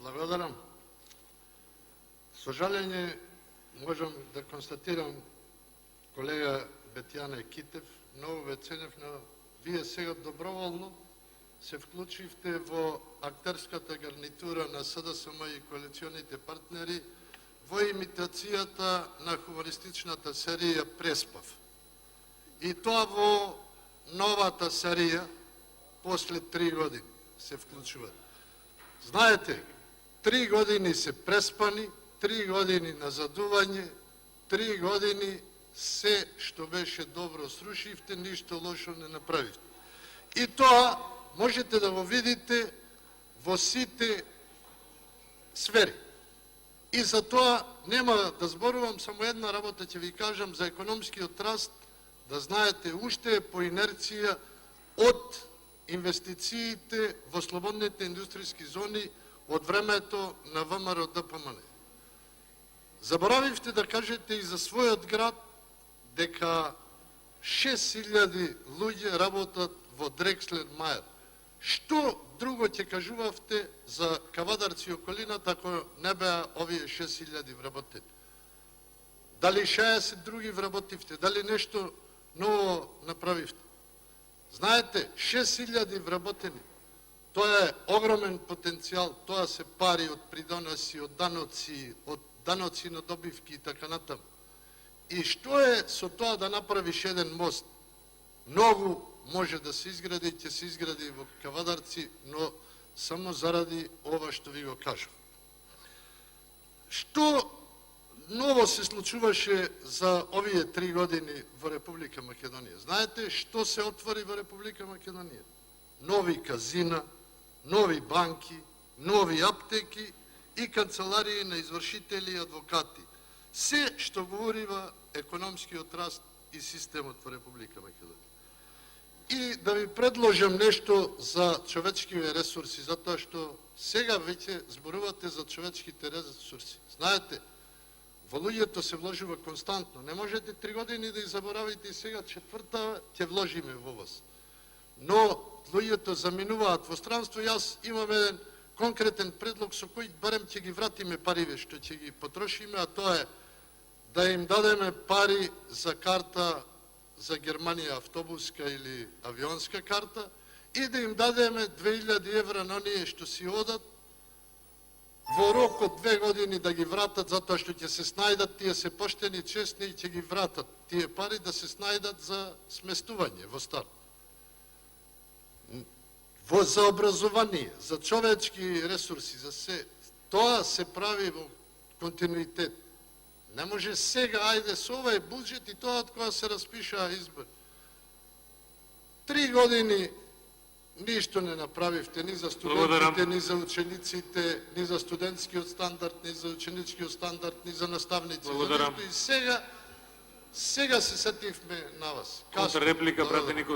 Благодарам. Со жалење можам да констатирам, колега Бетјане Китев, многу ве ценев, но вие сега доброволно се вклучивте во актерската гарнитура на СДСМ и коалиционите партнери во имитацијата на хумористичната серија Преспав. И тоа во новата серија после 3 години се вклучува. Знаете, 3 години се преспани, 3 години назадување, 3 години се што беше добро срушивте, ништо лошо не направивте. И тоа можете да го видите во сите сфери. И за тоа нема да зборувам, само една работа ќе ви кажам за економскиот раст, да знаете, уште е по инерција од инвестициите во слободните индустријски зони од времето на ВМРО ДПМН. Заборавивте да кажете и за својот град дека 6000 луѓе работат во Дрекслен Мајер. Што друго ќе кажувавте за Кавадарци и околината ако не беа овие 6000 вработени? Дали 60 други вработивте? Дали нешто ново направивте? Знаете, 6000 вработени, тоа е огромен потенцијал, тоа се пари од придоноси, од даноци на добивки и така натаму. И што е со тоа да направиш еден мост? Многу може да се изгради, ќе се изгради во Кавадарци, но само заради ова што ви го кажам. Што ново се случуваше за овие 3 години во Република Македонија? Знаете што се отвори во Република Македонија? Нови казина, нови банки, нови аптеки и канцеларии на извршители и адвокати. Се што го урива економскиот раст и системот во Република Македонија. И да ви предложам нешто за човечките ресурси, затоа што сега веќе зборувате за човечките ресурси. Знаете, во луѓето се вложува константно. Не можете 3 години да ја заборавите и сега четврта ќе вложиме во вас. Но луѓето заминуваат во странство. Јас имам еден конкретен предлог со кој барем ќе ги вратиме париве што ќе ги потрошиме, а тоа е да им дадеме пари за карта за Германија, автобуска или авионска карта, и да им дадеме 2000 евра на оние што си одат, во рок од 2 години да ги вратат, затоа што ќе се снајдат, тие се поштени, честни и ќе ги вратат тие пари да се снајдат за сместување во старт. За образование, за човечки ресурси, за се. Тоа се прави во континуитет. Не може сега, ајде со овај буџет и тоа од која се распишаа избори. 3 години ништо не направивте ни за студентите, ни за учениците, ни за студентскиот стандард, ни за ученичкиот стандард, ни за наставници. И сега се сетивме на вас. Контрареплика, пратеник од